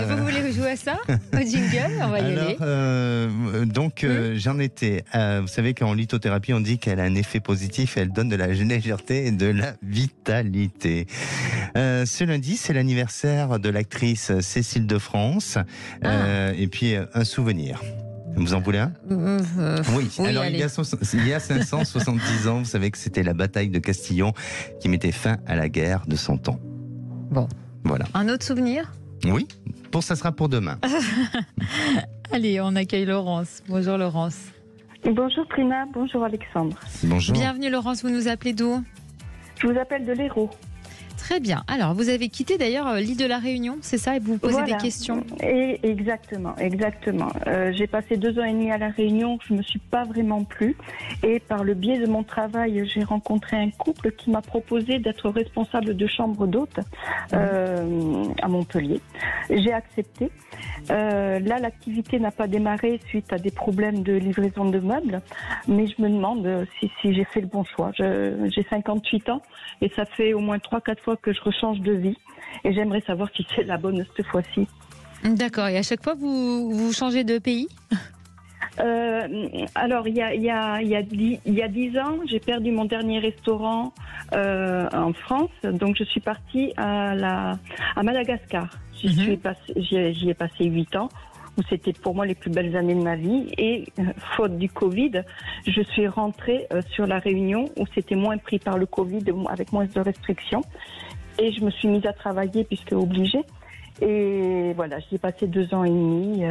Vous voulez jouer à ça, au jingle? On va y aller. Donc, j'en étais. Vous savez qu'en lithothérapie, on dit qu'elle a un effet positif. Elle donne de la légèreté et de la vitalité. Ce lundi, c'est l'anniversaire de l'actrice Cécile de France. Et puis un souvenir. Vous en voulez un? Oui. Alors il y a 570 ans, vous savez que c'était la bataille de Castillon qui mettait fin à la guerre de 100 ans. Bon. Voilà. Un autre souvenir? Oui. Ça sera pour demain. Allez, on accueille Laurence. Bonjour Laurence. Bonjour Trina, bonjour Alexandre. Bonjour. Bienvenue Laurence, vous nous appelez d'où? Je vous appelle de l'Hérault. Très bien. Alors, vous avez quitté d'ailleurs l'île de la Réunion, c'est ça? Et vous posez des questions? Exactement. J'ai passé 2 ans et demi à la Réunion, je ne me suis pas vraiment plu. Et par le biais de mon travail, j'ai rencontré un couple qui m'a proposé d'être responsable de chambre d'hôte à Montpellier. J'ai accepté. Là, l'activité n'a pas démarré suite à des problèmes de livraison de meubles. Mais je me demande si j'ai fait le bon choix. J'ai 58 ans et ça fait au moins 3-4 fois que je rechange de vie et j'aimerais savoir si c'est la bonne cette fois-ci. D'accord, et à chaque fois vous changez de pays? Alors il y a 10 ans, j'ai perdu mon dernier restaurant en France, donc je suis partie à Madagascar. J'y ai passé 8 ans. où c'était pour moi les plus belles années de ma vie. Et faute du Covid, je suis rentrée sur La Réunion où c'était moins pris par le Covid, avec moins de restrictions. Et je me suis mise à travailler puisque obligée. Et voilà, j'y ai passé 2 ans et demi,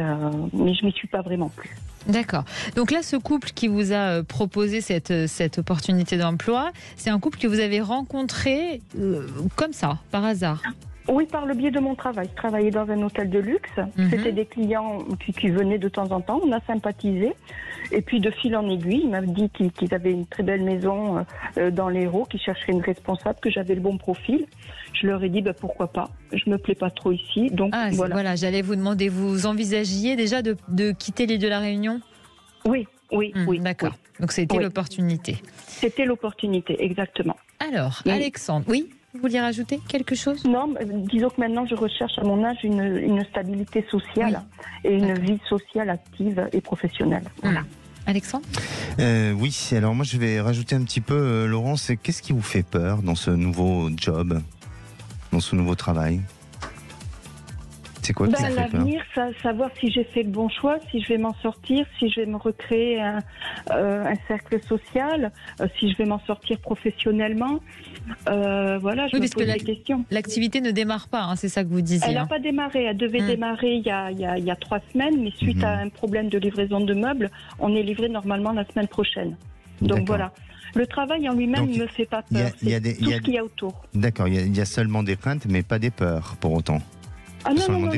mais je m'y suis pas vraiment plu. D'accord. Donc là, ce couple qui vous a proposé cette opportunité d'emploi, c'est un couple que vous avez rencontré comme ça, par hasard? Oui, par le biais de mon travail. Je travaillais dans un hôtel de luxe. C'était des clients qui venaient de temps en temps. On a sympathisé. Et puis, de fil en aiguille, ils m'avaient dit qu'ils avaient une très belle maison dans l'Hérault, qu'ils chercheraient une responsable, que j'avais le bon profil. Je leur ai dit, pourquoi pas. Je me plais pas trop ici. Donc, voilà. J'allais vous demander, vous envisagiez déjà de quitter l'île de la Réunion? Oui. D'accord. Oui. Donc, c'était l'opportunité. C'était l'opportunité, exactement. Alors, Alexandre, oui, vous vouliez rajouter quelque chose? Non, disons que maintenant je recherche à mon âge une stabilité sociale et une vie sociale active et professionnelle. Voilà. Alexandre? Oui, alors moi je vais rajouter un petit peu, Laurence, qu'est-ce qui vous fait peur dans ce nouveau job, dans ce nouveau travail? C'est quoi qui vous fait peur? L'avenir, savoir si j'ai fait le bon choix, si je vais m'en sortir, si je vais me recréer un cercle social, si je vais m'en sortir professionnellement. Voilà, je me pose des questions. L'activité ne démarre pas, c'est ça que vous disiez. Elle n'a pas démarré, elle devait démarrer il y a 3 semaines, mais suite à un problème de livraison de meubles, on est livré normalement la semaine prochaine. Donc voilà. Le travail en lui-même ne me fait pas peur, c'est tout ce qu'il y a autour. D'accord, il y a seulement des craintes, mais pas des peurs pour autant. Ah non.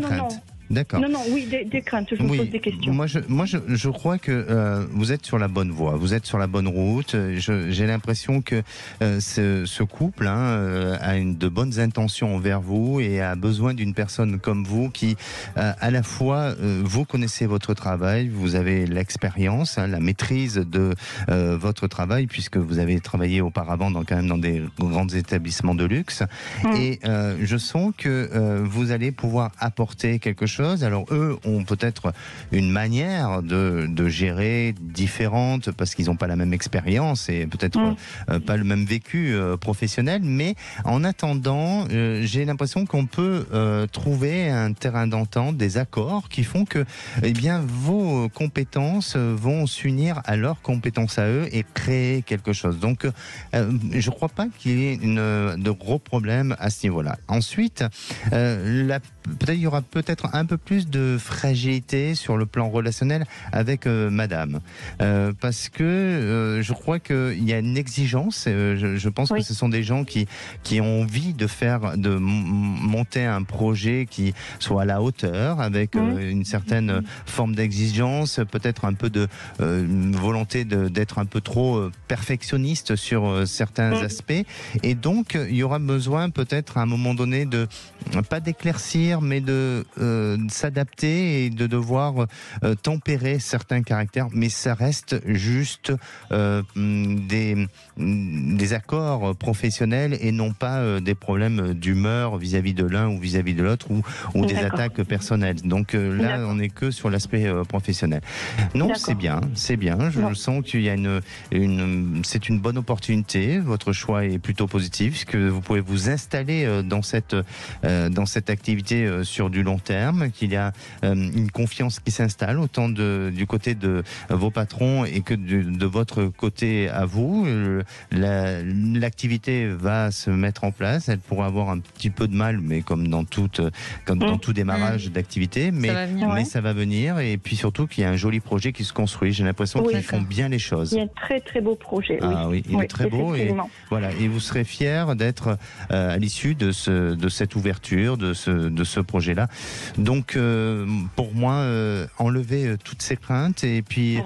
D'accord. Non, oui, des craintes, je me pose des questions. Moi, je crois que vous êtes sur la bonne voie, vous êtes sur la bonne route. J'ai l'impression que ce couple a de bonnes intentions envers vous et a besoin d'une personne comme vous qui, à la fois, vous connaissez votre travail, vous avez l'expérience, la maîtrise de votre travail, puisque vous avez travaillé auparavant quand même dans des grands établissements de luxe. Et je sens que vous allez pouvoir apporter quelque chose. Alors eux ont peut-être une manière de gérer différente parce qu'ils n'ont pas la même expérience et peut-être pas le même vécu professionnel, mais en attendant j'ai l'impression qu'on peut trouver un terrain d'entente, des accords qui font que vos compétences vont s'unir à leurs compétences à eux et créer quelque chose. Donc je ne crois pas qu'il y ait de gros problèmes à ce niveau-là. Ensuite, peut-être il y aura peut-être un peu plus de fragilité sur le plan relationnel avec madame. Parce que je crois qu'il y a une exigence. Je pense que ce sont des gens qui ont envie de monter un projet qui soit à la hauteur, avec une certaine forme d'exigence, peut-être un peu de volonté d'être un peu trop perfectionniste sur certains aspects. Et donc, il y aura besoin peut-être à un moment donné pas d'éclaircir, mais de s'adapter et de devoir tempérer certains caractères, mais ça reste juste des accords professionnels et non pas des problèmes d'humeur vis-à-vis de l'un ou vis-à-vis de l'autre ou des attaques personnelles. Donc là, on n'est que sur l'aspect professionnel. Non, c'est bien. Je sens qu'il y a c'est une bonne opportunité. Votre choix est plutôt positif, puisque vous pouvez vous installer dans cette activité sur du long terme, qu'il y a une confiance qui s'installe autant du côté de vos patrons et que de votre côté à vous. L'activité va se mettre en place, elle pourra avoir un petit peu de mal, mais comme dans tout démarrage d'activité, mais ça va venir, et puis surtout qu'il y a un joli projet qui se construit. J'ai l'impression qu'ils font bien les choses. Il y a un très très beau projet. Il est très beau, et vous serez fiers d'être à l'issue de cette ouverture, de ce projet-là. Donc pour moi, enlevez toutes ces craintes et puis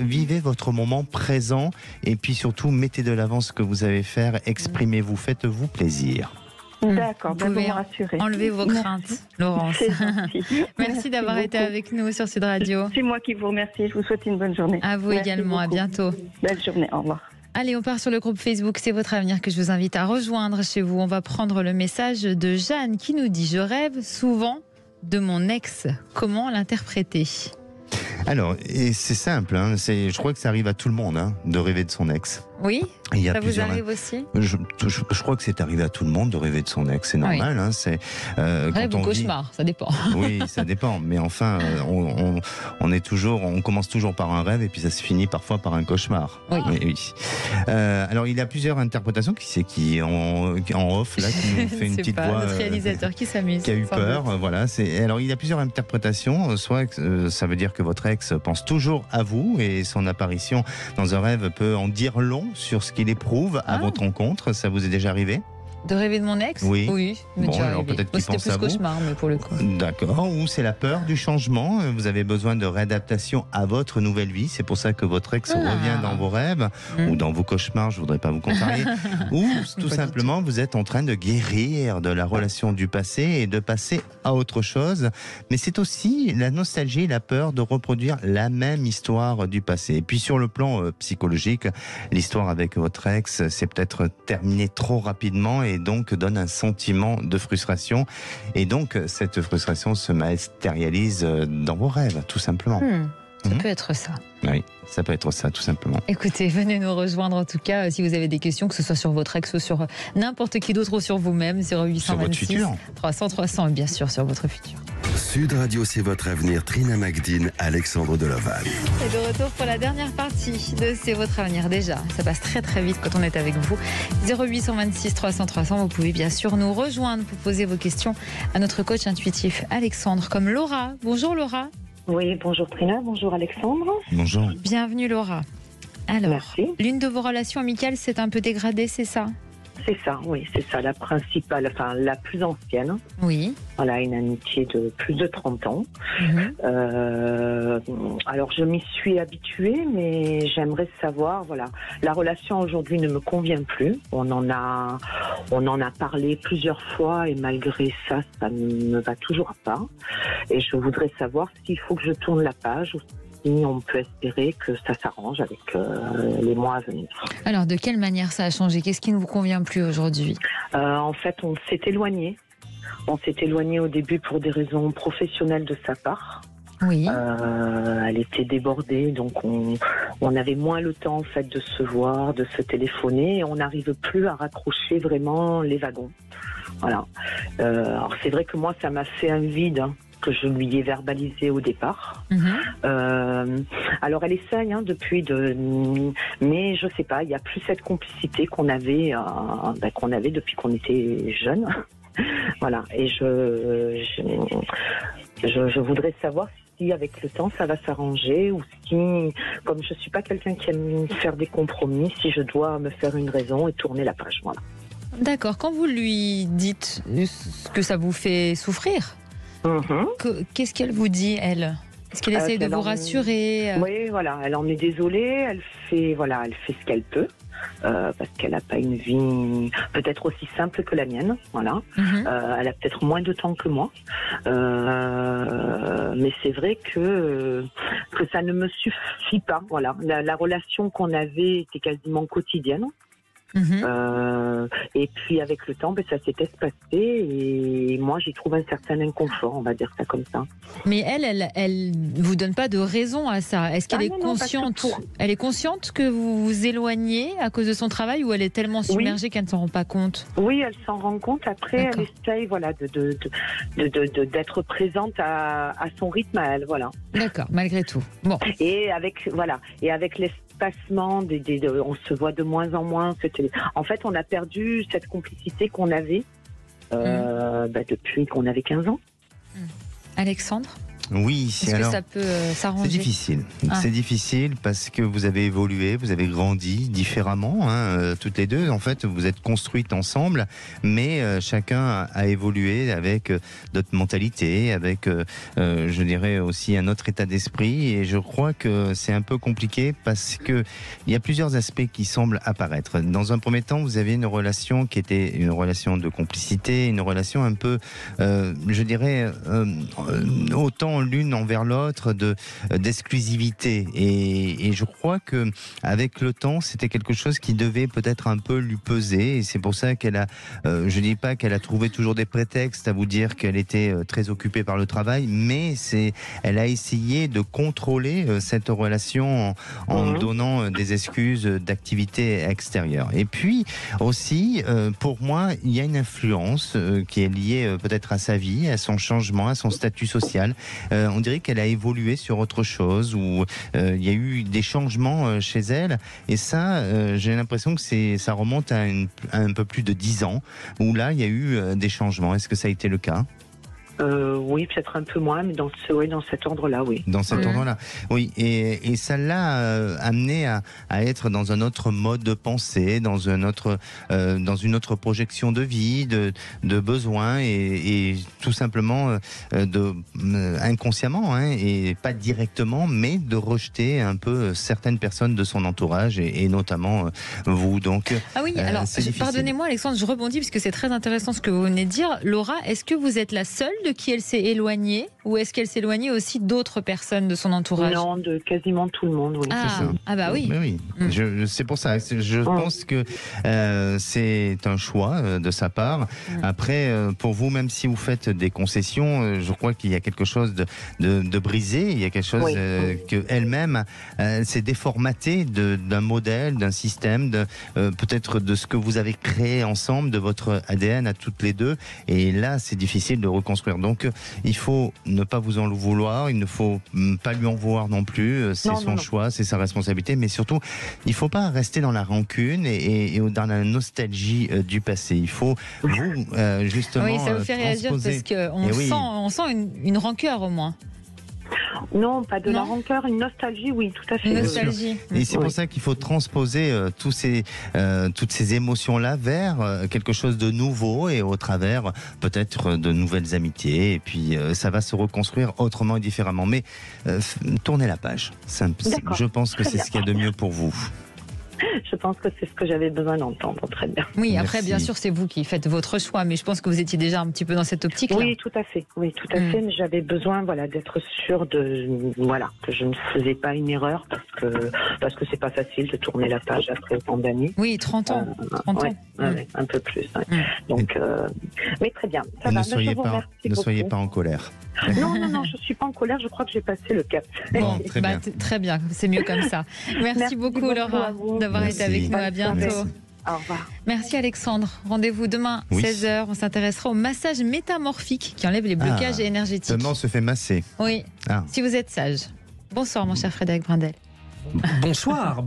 vivez votre moment présent, et puis surtout mettez de l'avant ce que vous avez faire, exprimez-vous, faites-vous plaisir. D'accord, vous pouvez me rassurer. Enlevez vos craintes, Laurence. Merci d'avoir été avec nous sur Sud Radio. C'est moi qui vous remercie. Je vous souhaite une bonne journée. À vous également. Beaucoup. À bientôt. Belle journée. Au revoir. Allez, on part sur le groupe Facebook C'est votre avenir que je vous invite à rejoindre chez vous. On va prendre le message de Jeanne qui nous dit: je rêve souvent de mon ex. Comment l'interpréter? Alors, et c'est simple, hein, je crois que ça arrive à tout le monde, hein, de rêver de son ex. Oui, Il y a ça vous plusieurs- arrive aussi? je crois que c'est arrivé à tout le monde de rêver de son ex, c'est normal. Hein, Rêve quand ou on vit- cauchemar, ça dépend. Oui, ça dépend. Mais enfin, on commence toujours par un rêve et puis ça se finit parfois par un cauchemar. Oui. Oui. Alors, il y a plusieurs interprétations. Qui c'est qui en off là qui nous fait une C'est petite pas voix notre réalisateur qui s'amuse. qui a eu sans peur. doute. Voilà. Alors, il y a plusieurs interprétations. Soit ça veut dire que votre ex pense toujours à vous et son apparition dans un rêve peut en dire long sur ce qu'il éprouve à votre rencontre. Ça vous est déjà arrivé? De rêver de mon ex? Oui. Oui, mais Bon, déjà alors arrivé. peut-être qu'il C'était pense plus à vous. cauchemar, mais pour le coup. D'accord. Ou c'est la peur du changement. Vous avez besoin de réadaptation à votre nouvelle vie. C'est pour ça que votre ex revient dans vos rêves ou dans vos cauchemars. Je voudrais pas vous contrarier. Ou tout simplement, vous êtes en train de guérir de la relation du passé et de passer à autre chose. Mais c'est aussi la nostalgie, la peur de reproduire la même histoire du passé. Et puis sur le plan psychologique, l'histoire avec votre ex, c'est peut-être terminé trop rapidement et donc donne un sentiment de frustration. Et donc, cette frustration se matérialise dans vos rêves, tout simplement. Ça peut être ça. Oui, ça peut être ça, tout simplement. Écoutez, venez nous rejoindre en tout cas si vous avez des questions, que ce soit sur votre ex ou sur n'importe qui d'autre ou sur vous-même. 0826 Sur votre futur. 300 300 et bien sûr sur votre futur. Sud Radio, c'est votre avenir. Trina Magdine, Alexandre Delaval. Et de retour pour la dernière partie de C'est votre avenir. Déjà, ça passe très très vite quand on est avec vous. 0826 300 300, vous pouvez bien sûr nous rejoindre pour poser vos questions à notre coach intuitif Alexandre, comme Laura. Bonjour Laura. Oui, bonjour Trina, bonjour Alexandre. Bonjour. Bienvenue Laura. Alors, Merci. l'une de vos relations amicales s'est un peu dégradée, c'est ça? C'est ça, oui, c'est ça, la principale, enfin la plus ancienne. Oui. Voilà, une amitié de plus de 30 ans. Alors je m'y suis habituée, mais j'aimerais savoir, voilà, la relation aujourd'hui ne me convient plus. On en a parlé plusieurs fois et malgré ça, ça ne me va toujours pas. Et je voudrais savoir s'il faut que je tourne la page ou si on peut espérer que ça s'arrange avec les mois à venir. Alors, de quelle manière ça a changé? Qu'est-ce qui ne vous convient plus aujourd'hui? En fait, on s'est éloigné. On s'est éloigné au début pour des raisons professionnelles de sa part. Oui. Elle était débordée, donc on avait moins le temps en fait de se voir, de se téléphoner, et on n'arrive plus à raccrocher vraiment les wagons. Voilà. Alors c'est vrai que moi, ça m'a fait un vide. Que je lui ai verbalisé au départ. Alors elle essaye depuis mais je sais pas, il y a plus cette complicité qu'on avait depuis qu'on était jeunes. Voilà, et je voudrais savoir si avec le temps ça va s'arranger ou si, comme je suis pas quelqu'un qui aime faire des compromis, si je dois me faire une raison et tourner la page. Voilà. D'accord. Quand vous lui dites que ça vous fait souffrir, qu'est-ce qu'elle vous dit, elle? Est-ce qu'elle essaye de vous rassurer? Oui, voilà, elle en est désolée, elle fait ce qu'elle peut, parce qu'elle n'a pas une vie peut-être aussi simple que la mienne, voilà. Elle a peut-être moins de temps que moi, mais c'est vrai que ça ne me suffit pas, voilà. La relation qu'on avait était quasiment quotidienne. Et puis avec le temps, ça s'est espacé et moi j'y trouve un certain inconfort, on va dire ça comme ça. Mais elle vous donne pas de raison à ça. Est-ce qu'elle est consciente? Elle est consciente que vous vous éloignez à cause de son travail ou elle est tellement submergée qu'elle ne s'en rend pas compte? Oui, elle s'en rend compte. Après, elle essaye, voilà, d'être présente à son rythme à elle, voilà. D'accord, malgré tout. Bon. Et avec l'espacement, on se voit de moins en moins. En fait, on a perdu cette complicité qu'on avait depuis qu'on avait 15 ans. Alexandre? Oui, est-ce que ça peut s'arranger? C'est difficile. C'est difficile parce que vous avez évolué, vous avez grandi différemment, toutes les deux. En fait, vous êtes construites ensemble, mais chacun a évolué avec d'autres mentalités, avec, je dirais aussi un autre état d'esprit. Et je crois que c'est un peu compliqué parce que il y a plusieurs aspects qui semblent apparaître. Dans un premier temps, vous avez une relation qui était une relation de complicité, une relation un peu, je dirais, autant sentiment l'une envers l'autre d'exclusivité. Et je crois que avec le temps, c'était quelque chose qui devait peut-être un peu lui peser. Et c'est pour ça qu'elle a, je dis pas qu'elle a trouvé toujours des prétextes à vous dire qu'elle était très occupée par le travail, mais elle a essayé de contrôler cette relation en donnant des excuses d'activité extérieure. Et puis aussi, pour moi, il y a une influence qui est liée peut-être à sa vie, à son changement, à son statut social. On dirait qu'elle a évolué sur autre chose, ou il y a eu des changements chez elle. Et ça, j'ai l'impression que ça remonte à un peu plus de 10 ans, où là, il y a eu des changements. Est-ce que ça a été le cas ? Oui, peut-être un peu moins, mais dans cet ordre-là, oui. Dans cet ordre-là, oui. Et ça l'a amené à être dans un autre mode de pensée, dans une autre projection de vie, de besoins, et tout simplement inconsciemment, et pas directement, mais de rejeter un peu certaines personnes de son entourage, et notamment vous. Donc, alors, pardonnez-moi Alexandre, je rebondis parce que c'est très intéressant ce que vous venez de dire. Laura, est-ce que vous êtes la seule de qui elle s'est éloignée, ou est-ce qu'elle s'est éloignée aussi d'autres personnes de son entourage ? Non, de quasiment tout le monde, oui. Bah oui. Mais oui. C'est pour ça. Je pense que c'est un choix de sa part. Après, pour vous, même si vous faites des concessions, je crois qu'il y a quelque chose de brisé. Il y a quelque chose qu'elle-même s'est déformatée d'un modèle, d'un système, peut-être de ce que vous avez créé ensemble, de votre ADN à toutes les deux. Et là, c'est difficile de reconstruire. Donc, il faut ne pas vous en vouloir, il ne faut pas lui en vouloir non plus. C'est son choix, c'est sa responsabilité. Mais surtout, il ne faut pas rester dans la rancune et dans la nostalgie du passé. Il faut, vous, justement... Oui, ça vous fait réagir parce qu'on sent une rancœur au moins. Non, pas de la rancœur, une nostalgie, oui, tout à fait. Une nostalgie. Et c'est pour ça qu'il faut transposer toutes ces émotions-là vers quelque chose de nouveau, et au travers peut-être de nouvelles amitiés. Et puis ça va se reconstruire autrement et différemment. Mais tournez la page. Je pense que c'est ce qu'il y a de mieux pour vous. Je pense que c'est ce que j'avais besoin d'entendre, très bien. Oui, après, bien sûr, c'est vous qui faites votre choix, mais je pense que vous étiez déjà un petit peu dans cette optique-là. Oui, tout à fait, mais j'avais besoin, d'être sûre que je ne faisais pas une erreur, parce que c'est pas facile de tourner la page après autant d'années. Oui, 30 ans. Un peu plus. Donc, mais très bien. Ça va. Ne soyez pas en colère. Non, je suis pas en colère, je crois que j'ai passé le cap. Bon, très bien. Très bien, c'est mieux comme ça. Merci beaucoup Laura d'avoir été avec nous, à bientôt. Merci. Au revoir. Merci Alexandre. Rendez-vous demain 16h, on s'intéressera au massage métamorphique qui enlève les blocages énergétiques. Seulement on se fait masser. Oui, si vous êtes sage. Bonsoir mon cher Frédéric Brindel. Bonsoir.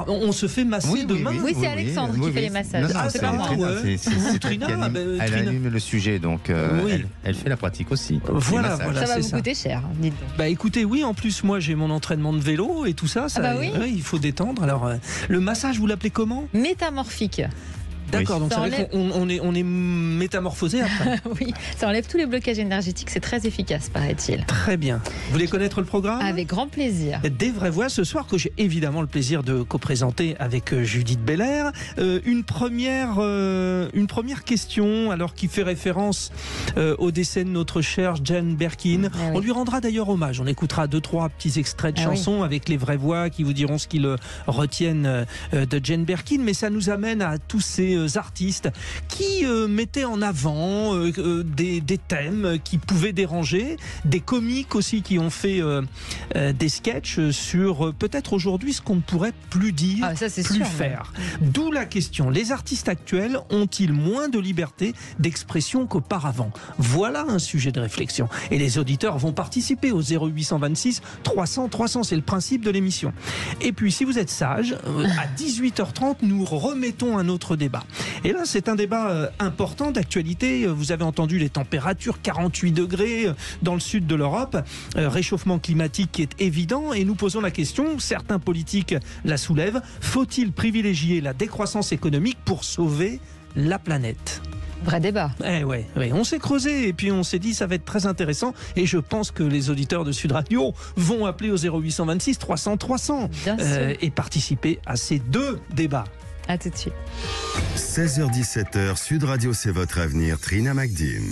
On se fait masser demain. Oui, c'est Alexandre qui fait les massages. C'est pas moi. C'est Trina. Elle anime le sujet, donc elle fait la pratique aussi. Voilà, ça va vous coûter cher, dites donc. Écoutez, oui, en plus moi j'ai mon entraînement de vélo et tout ça. Il faut détendre. Alors le massage, vous l'appelez comment ? Métamorphique. D'accord, donc ça veut dire qu'on est métamorphosé après. Oui, ça enlève tous les blocages énergétiques, c'est très efficace, paraît-il. Très bien. Vous voulez connaître le programme ? Avec grand plaisir. Des vraies voix ce soir, que j'ai évidemment le plaisir de co-présenter avec Judith Belair. Une première question, alors qui fait référence au décès de notre chère Jane Birkin. On lui rendra d'ailleurs hommage. On écoutera 2-3 petits extraits de chansons avec les vraies voix qui vous diront ce qu'ils retiennent de Jane Birkin. Mais ça nous amène à tous ces artistes qui mettaient en avant des thèmes qui pouvaient déranger, des comiques aussi qui ont fait des sketchs sur peut-être aujourd'hui ce qu'on ne pourrait plus dire, plus faire. D'où la question, les artistes actuels ont-ils moins de liberté d'expression qu'auparavant ? Voilà un sujet de réflexion. Et les auditeurs vont participer au 0826 300 300, c'est le principe de l'émission. Et puis si vous êtes sage, à 18h30, nous remettons un autre débat. Et là, c'est un débat important d'actualité. Vous avez entendu les températures, 48 degrés dans le sud de l'Europe, réchauffement climatique qui est évident. Et nous posons la question, certains politiques la soulèvent, faut-il privilégier la décroissance économique pour sauver la planète ? Vrai débat. Oui. On s'est creusé et puis on s'est dit ça va être très intéressant et je pense que les auditeurs de Sud Radio vont appeler au 0826 300 300 et participer à ces deux débats. À tout de suite. 16h-17h, Sud Radio, c'est votre avenir. Trina Magdine.